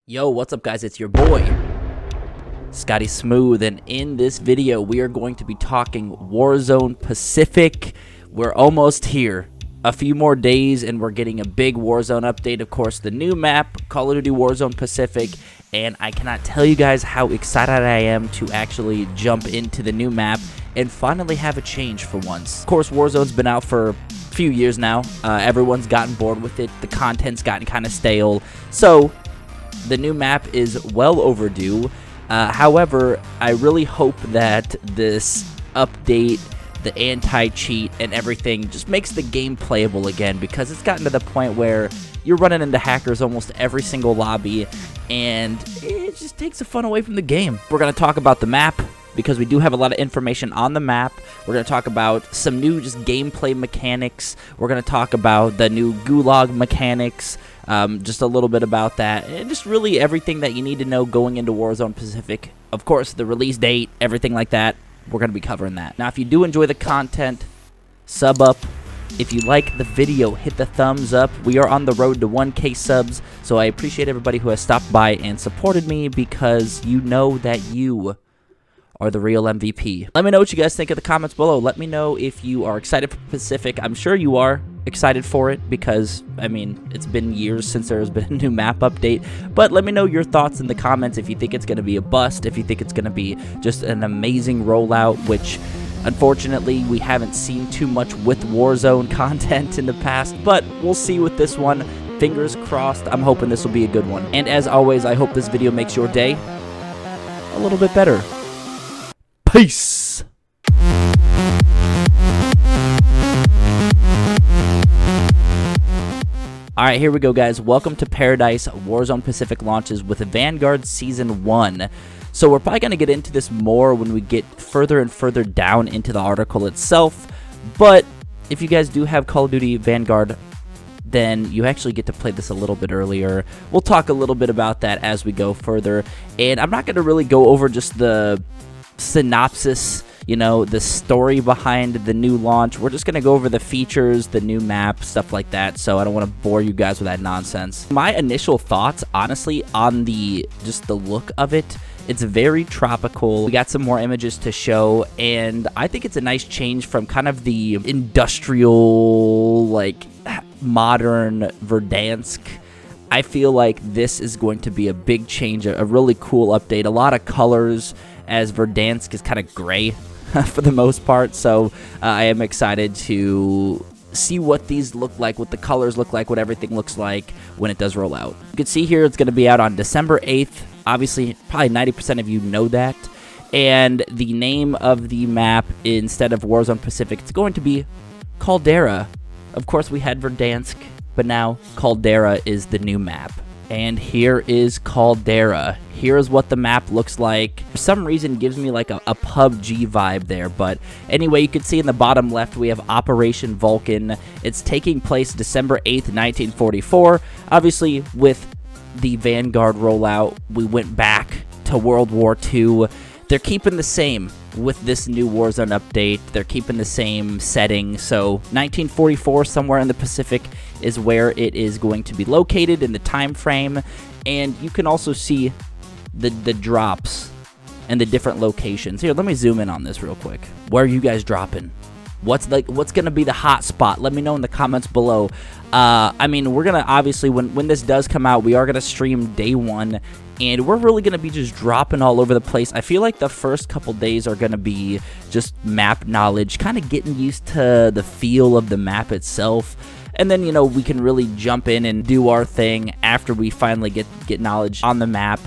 Yo, what's up guys? It's your boy, Scotty Smooth, and in this video we are going to be talking Warzone Pacific. We're almost here. A few more days and we're getting a big Warzone update. Of course, the new map, Call of Duty Warzone Pacific, and I cannot tell you guys how excited I am to actually jump into the new map and finally have a change for once. Of course, Warzone's been out for a few years now. Everyone's gotten bored with it. The content's gotten kind of stale. So the new map is well overdue. However, I really hope that this update, the anti-cheat and everything, just makes the game playable again, because it's gotten to the point where you're running into hackers almost every single lobby, and it just takes the fun away from the game. We're going to talk about the map, because we do have a lot of information on the map. We're going to talk about some new just gameplay mechanics. We're going to talk about the new Gulag mechanics, just a little bit about that, and just really everything that you need to know going into Warzone Pacific. Of course, the release date, everything like that, we're going to be covering that. Now, if you do enjoy the content, sub up. If you like the video, hit the thumbs up. We are on the road to 1K subs, so I appreciate everybody who has stopped by and supported me, because you know that you are the real MVP. Let me know what you guys think in the comments below. Let me know if you are excited for Pacific. I'm sure you are excited for it, because, I mean, it's been years since there has been a new map update. But let me know your thoughts in the comments, if you think it's going to be a bust, if you think it's going to be just an amazing rollout, which unfortunately we haven't seen too much with Warzone content in the past, but we'll see with this one. Fingers crossed. I'm hoping this will be a good one. And as always, I hope this video makes your day a little bit better. Peace! Alright, here we go, guys. Welcome to Paradise. Warzone Pacific launches with Vanguard Season 1. So we're probably going to get into this more when we get further and further down into the article itself. But if you guys do have Call of Duty Vanguard, then you actually get to play this a little bit earlier. We'll talk a little bit about that as we go further. And I'm not going to really go over just the synopsis, you know, the story behind the new launch. We're just going to go over the features, the new map, stuff like that, so I don't want to bore you guys with that nonsense. My initial thoughts, honestly, on just the look of it, it's very tropical. We got some more images to show, and I think it's a nice change from kind of the industrial, like, modern Verdansk. I feel like this is going to be a big change, a really cool update, a lot of colors, as Verdansk is kind of gray for the most part. So I am excited to see what these look like, what the colors look like, what everything looks like when it does roll out. You can see here it's going to be out on December 8th. Obviously, probably 90% of you know that. And the name of the map, instead of Warzone Pacific, it's going to be Caldera. Of course, we had Verdansk, but now Caldera is the new map. And here is Caldera. Here's what the map looks like. For some reason, it gives me like a PUBG vibe there. But anyway, you can see in the bottom left, we have Operation Vulcan. It's taking place December 8th, 1944. Obviously, with the Vanguard rollout, we went back to World War II. They're keeping the same with this new Warzone update. They're keeping the same setting. So 1944, somewhere in the Pacific, is where it is going to be located in the time frame. And you can also see the drops and the different locations. Here, let me zoom in on this real quick. Where are you guys dropping? What's gonna be the hot spot? Let me know in the comments below. I mean, we're gonna, obviously, when this does come out, we are gonna stream day one, and we're really gonna be just dropping all over the place. I feel like the first couple days are gonna be just map knowledge, kind of getting used to the feel of the map itself. And then, you know, we can really jump in and do our thing after we finally get knowledge on the map.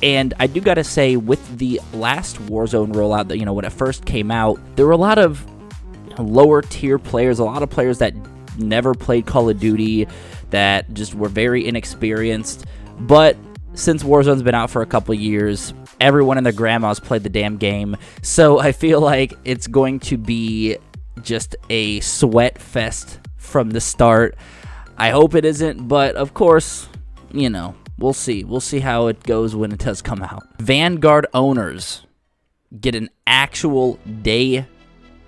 And I do gotta say, with the last Warzone rollout, that, you know, when it first came out, there were a lot of lower tier players, a lot of players that never played Call of Duty, that just were very inexperienced. But since Warzone's been out for a couple years, everyone and their grandmas played the damn game. So I feel like it's going to be just a sweat fest from the start. I hope it isn't, but of course, you know, we'll see. We'll see how it goes when it does come out. Vanguard owners get an actual day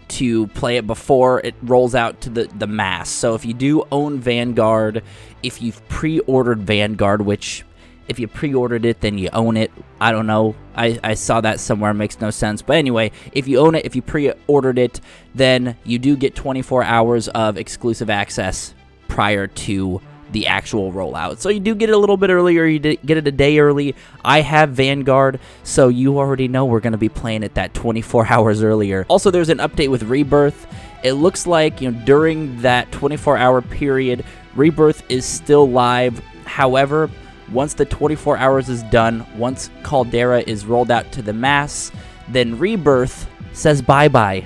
to play it before it rolls out to the mass. So if you do own Vanguard, if you've pre-ordered Vanguard, which if you pre-ordered it, then you own it. I don't know. I saw that somewhere. It makes no sense. But anyway, if you own it, if you pre-ordered it, then you do get 24 hours of exclusive access prior to the actual rollout. So you do get it a little bit earlier. You get it a day early. I have Vanguard, so you already know we're going to be playing it that 24 hours earlier. Also, there's an update with Rebirth. It looks like, during that 24-hour period, Rebirth is still live. However, once the 24 hours is done, once Caldera is rolled out to the mass, then Rebirth says bye-bye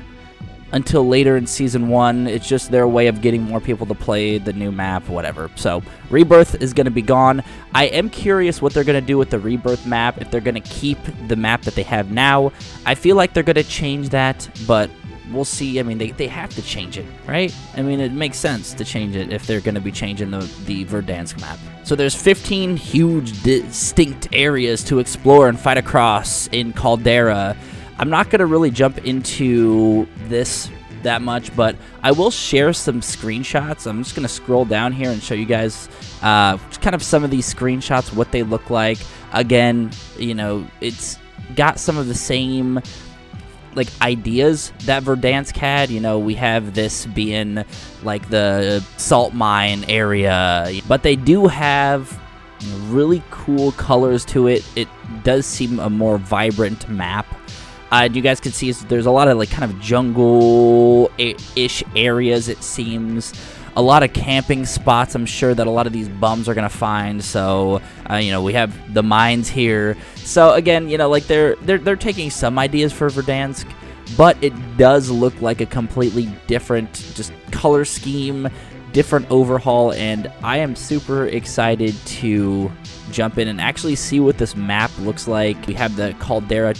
until later in Season 1. It's just their way of getting more people to play the new map, whatever. So, Rebirth is going to be gone. I am curious what they're going to do with the Rebirth map, if they're going to keep the map that they have now. I feel like they're going to change that, but we'll see. I mean, they have to change it, right? I mean, it makes sense to change it if they're going to be changing the Verdansk map. So there's 15 huge distinct areas to explore and fight across in Caldera. I'm not going to really jump into this that much, but I will share some screenshots. I'm just going to scroll down here and show you guys kind of some of these screenshots, what they look like. Again, it's got some of the same ideas that Verdansk had. We have this being like the salt mine area, but they do have really cool colors to it. It does seem a more vibrant map. You guys can see there's a lot of kind of jungle-ish areas, it seems. A lot of camping spots, I'm sure, that a lot of these bums are going to find. So, we have the mines here. So, again, they're taking some ideas for Verdansk, but it does look like a completely different just color scheme, different overhaul, and I am super excited to jump in and actually see what this map looks like. We have the Caldera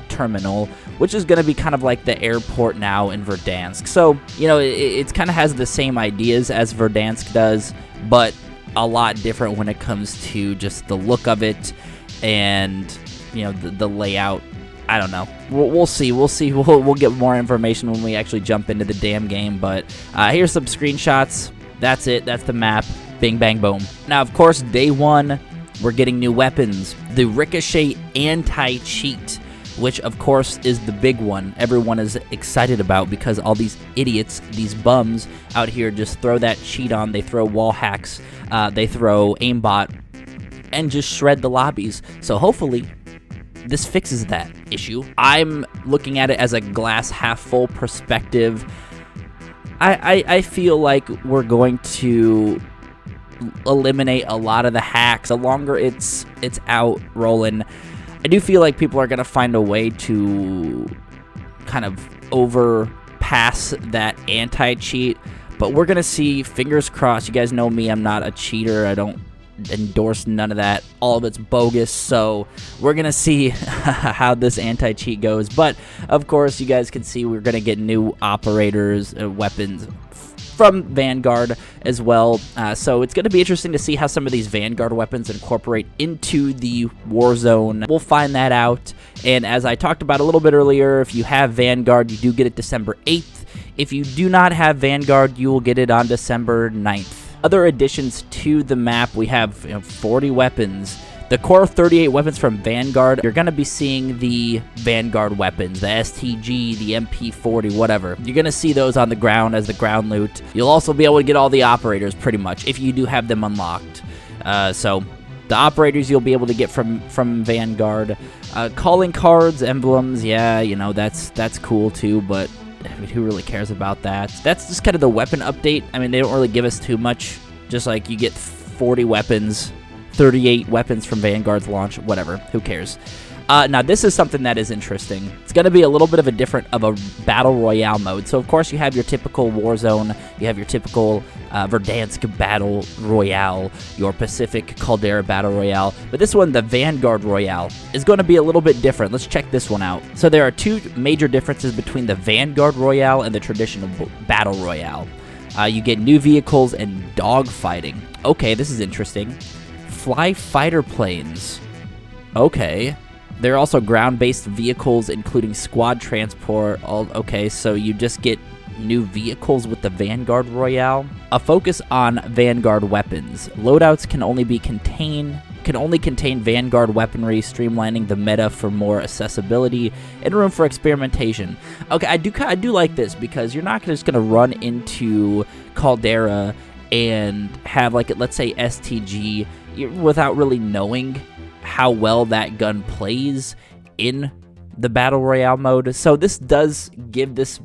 terminal, which is going to be kind of like the airport now in Verdansk. So, it kind of has the same ideas as Verdansk does, but a lot different when it comes to just the look of it and, the layout. I don't know. We'll see. We'll get more information when we actually jump into the damn game, but here's some screenshots. That's it. That's the map. Bing, bang, boom. Now, of course, day one, we're getting new weapons. The RICOCHET Anti-Cheat, which, of course, is the big one everyone is excited about because all these idiots, these bums out here just throw that cheat on. They throw wall hacks. They throw aimbot and just shred the lobbies. So hopefully this fixes that issue. I'm looking at it as a glass half full perspective. I feel like we're going to eliminate a lot of the hacks. The longer it's out rolling, I do feel like people are going to find a way to kind of overpass that anti-cheat, but we're going to see, fingers crossed. You guys know me, I'm not a cheater. I don't endorse none of that. All of it's bogus, so we're going to see how this anti-cheat goes. But, of course, you guys can see we're going to get new operators, weapons from Vanguard as well. So it's going to be interesting to see how some of these Vanguard weapons incorporate into the Warzone. We'll find that out. And as I talked about a little bit earlier, if you have Vanguard, you do get it December 8th. If you do not have Vanguard, you will get it on December 9th. Other additions to the map, we have 40 weapons. The core 38 weapons from Vanguard, you're going to be seeing the Vanguard weapons, the STG, the MP40, whatever. You're going to see those on the ground as the ground loot. You'll also be able to get all the operators, pretty much, if you do have them unlocked. So the operators you'll be able to get from Vanguard. Calling cards, emblems, yeah, that's cool too, but I mean, who really cares about that? That's just kind of the weapon update. I mean, they don't really give us too much. Just like you get 40 weapons, 38 weapons from Vanguard's launch, whatever. Who cares? Now, this is something that is interesting. It's going to be a little bit of a battle royale mode. So, of course, you have your typical Warzone. You have your typical Verdansk battle royale, your Pacific Caldera battle royale. But this one, the Vanguard Royale, is going to be a little bit different. Let's check this one out. So, there are two major differences between the Vanguard Royale and the traditional battle royale. You get new vehicles and dogfighting. Okay, this is interesting. Fly fighter planes. Okay. There are also ground-based vehicles, including squad transport. Okay, so you just get new vehicles with the Vanguard Royale. A focus on Vanguard weapons. Loadouts can only contain Vanguard weaponry, streamlining the meta for more accessibility and room for experimentation. Okay, I do like this, because you're not just gonna run into Caldera and have, like, let's say STG without really knowing how well that gun plays in the Battle Royale mode. So this does give this,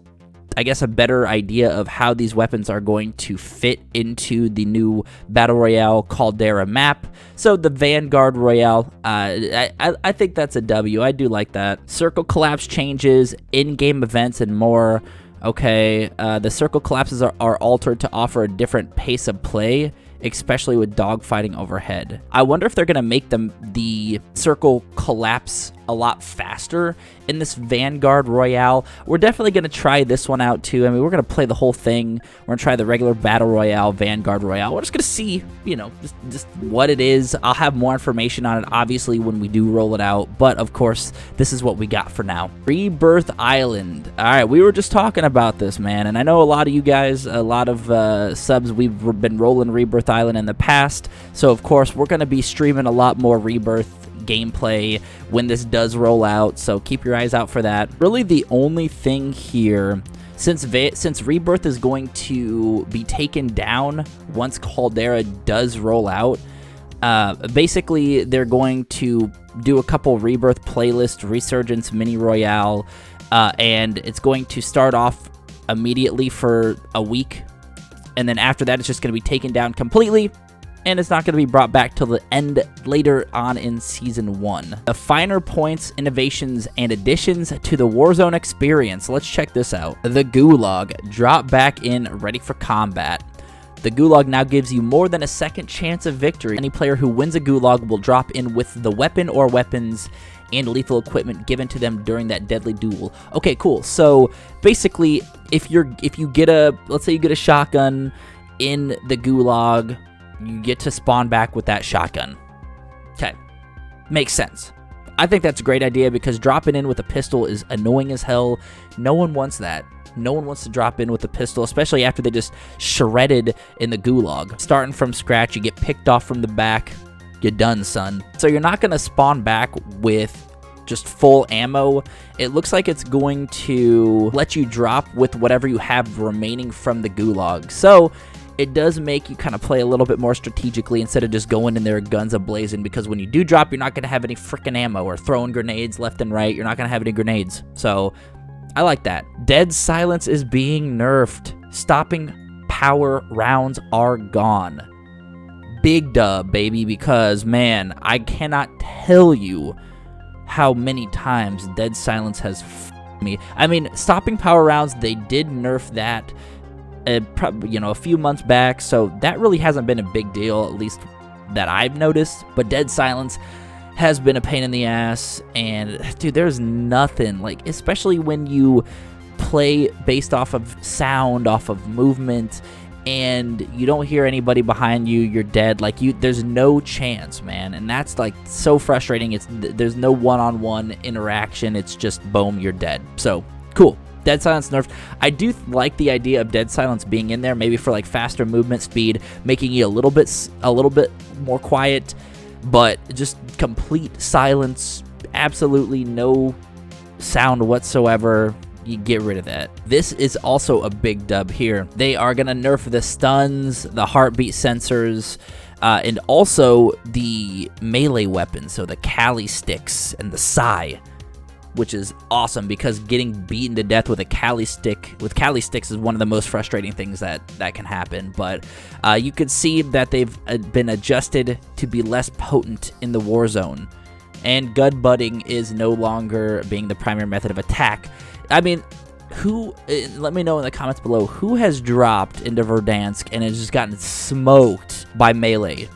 I guess, a better idea of how these weapons are going to fit into the new Battle Royale Caldera map. So the Vanguard Royale, I think that's a W. I do like that. Circle collapse changes, in-game events, and more. Okay, the circle collapses are altered to offer a different pace of play, especially with dogfighting overhead. I wonder if they're going to make the circle collapse a lot faster in this Vanguard Royale. We're definitely going to try this one out too. I mean, we're going to play the whole thing. We're going to try the regular Battle Royale, Vanguard Royale. We're just going to see, you know, just what it is. I'll have more information on it, obviously, when we do roll it out. But, of course, this is what we got for now. Rebirth Island. All right, we were just talking about this, man. And I know a lot of you guys, a lot of subs, we've been rolling Rebirth Island in the past. So, of course, we're going to be streaming a lot more Rebirth gameplay when this does roll out, so keep your eyes out for that. Really, the only thing here, since Rebirth is going to be taken down once Caldera does roll out, basically they're going to do a couple Rebirth playlist, Resurgence, Mini Royale, and it's going to start off immediately for a week, and then after that it's just going to be taken down completely, and it's not going to be brought back till the end later on in Season 1. The finer points, innovations, and additions to the Warzone experience. Let's check this out. The Gulag. Drop back in, ready for combat. The Gulag now gives you more than a second chance of victory. Any player who wins a Gulag will drop in with the weapon or weapons and lethal equipment given to them during that deadly duel. Okay, cool. So basically, if you get let's say you get a shotgun in the Gulag, you get to spawn back with that shotgun. Okay, makes sense. I think that's a great idea, because dropping in with a pistol is annoying as hell. No one wants that. No one wants to drop in with a pistol, especially after they just shredded in the Gulag. Starting from scratch, you get picked off from the back. You're done, son. So you're not going to spawn back with just full ammo. It looks like it's going to let you drop with whatever you have remaining from the Gulag. So it does make you kind of play a little bit more strategically instead of just going in there guns a-blazing, because when you do drop, you're not going to have any freaking ammo, or throwing grenades left and right. You're not going to have any grenades. So I like that. Dead silence is being nerfed. Stopping power rounds are gone. Big dub, baby, because, man, I cannot tell you how many times dead silence has f***ed me. I mean, stopping power rounds, they did nerf that probably, you know, a few months back, so that really hasn't been a big deal, at least that I've noticed. But dead silence has been a pain in the ass, and dude, there's nothing, like, especially when you play based off of sound, off of movement, and you don't hear anybody behind you, you're dead. Like, there's no chance, man, and that's like so frustrating. There's no one-on-one interaction. It's just boom, you're dead. So cool. Dead silence nerfed. I do like the idea of dead silence being in there, maybe for like faster movement speed, making you a little bit more quiet, but just complete silence, absolutely no sound whatsoever. You get rid of that. This is also a big dub here. They are gonna nerf the stuns, the heartbeat sensors, and also the melee weapons, so the Kali sticks and the Sai, which is awesome, because getting beaten to death with a Kali stick, with Kali sticks, is one of the most frustrating things that can happen. But you could see that they've been adjusted to be less potent in the Warzone, and gun butting is no longer being the primary method of attack. I mean, let me know in the comments below, who has dropped into Verdansk and has just gotten smoked by melee?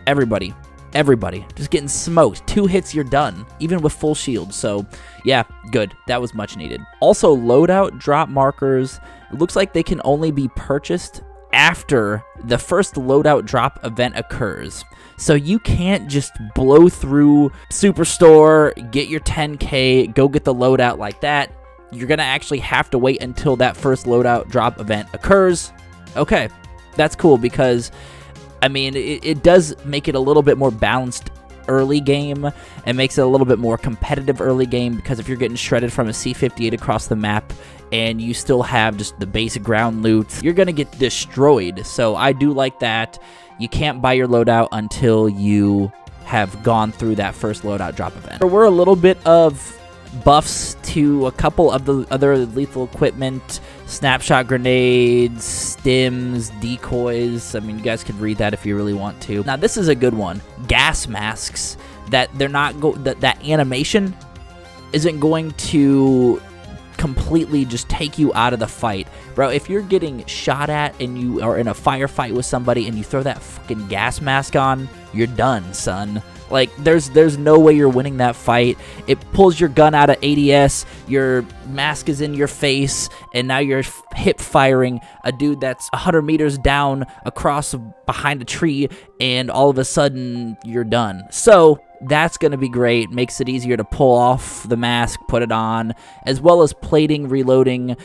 Everybody. Everybody just getting smoked. 2 hits, you're done, even with full shield. So yeah, good. That was much needed. Also, loadout drop markers, it looks like they can only be purchased after the first loadout drop event occurs. So you can't just blow through Superstore, get your 10K, go get the loadout like that. you're going to actually have to wait until that first loadout drop event occurs. Okay, that's cool because, I mean, it does make it a little bit more balanced early game. It makes it a little bit more competitive early game because if you're getting shredded from a C58 across the map and you still have just the basic ground loot, you're going to get destroyed. So I do like that. You can't buy your loadout until you have gone through that first loadout drop event. There were a little bit of buffs to a couple of the other lethal equipment, snapshot grenades, stims, decoys. I mean, you guys could read that if you really want to. Now, this is a good one. Gas masks, that they're not that animation isn't going to completely just take you out of the fight. Bro, if you're getting shot at and you are in a firefight with somebody and you throw that fucking gas mask on, you're done, son. Like, there's no way you're winning that fight. It pulls your gun out of ADS, your mask is in your face, and now you're hip firing a dude that's 100 meters down across behind a tree, and all of a sudden, you're done. So, that's going to be great. Makes it easier to pull off the mask, put it on, as well as plating, reloading.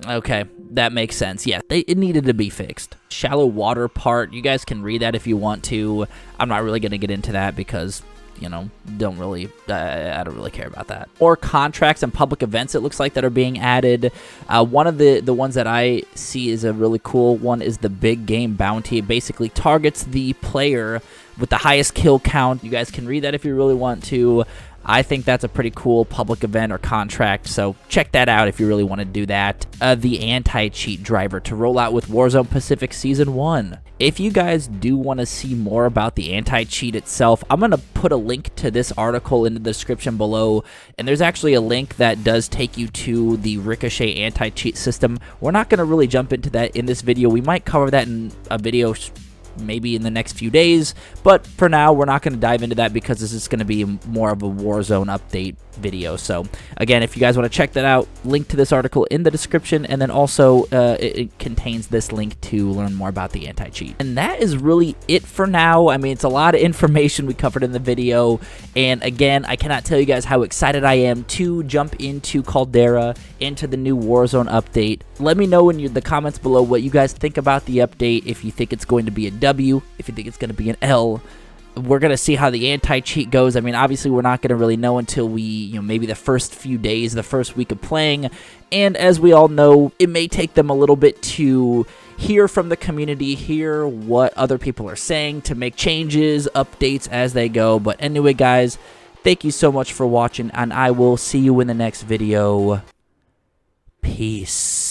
Okay, that makes sense. Yeah, it needed to be fixed. Shallow water part, you guys can read that if you want to. I'm not really going to get into that because, you know, I don't really care about that. Or contracts and public events, it looks like, that are being added. One of the ones that I see is a really cool one is the Big Game Bounty. It basically targets the player with the highest kill count. You guys can read that if you really want to. I think that's a pretty cool public event or contract, so check that out if you really want to do that. The anti-cheat driver to roll out with Warzone Pacific Season 1. If you guys do want to see more about the anti-cheat itself, I'm going to put a link to this article in the description below, and there's actually a link that does take you to the RICOCHET Anti-Cheat system. We're not going to really jump into that in this video. We might cover that in a video maybe in the next few days, but for now we're not going to dive into that because this is going to be more of a Warzone update video. So again, if you guys want to check that out, link to this article in the description, and then also it contains this link to learn more about the anti-cheat. And that is really it for now. I mean, it's a lot of information we covered in the video, and again, I cannot tell you guys how excited I am to jump into Caldera, into the new Warzone update. Let me know in the comments below what you guys think about the update, if you think it's going to be a W, if you think it's going to be an L. We're going to see how the anti-cheat goes. I mean, obviously, we're not going to really know until maybe the first few days, the first week of playing. And as we all know, it may take them a little bit to hear from the community, hear what other people are saying, to make changes, updates as they go. But anyway, guys, thank you so much for watching, and I will see you in the next video. Peace.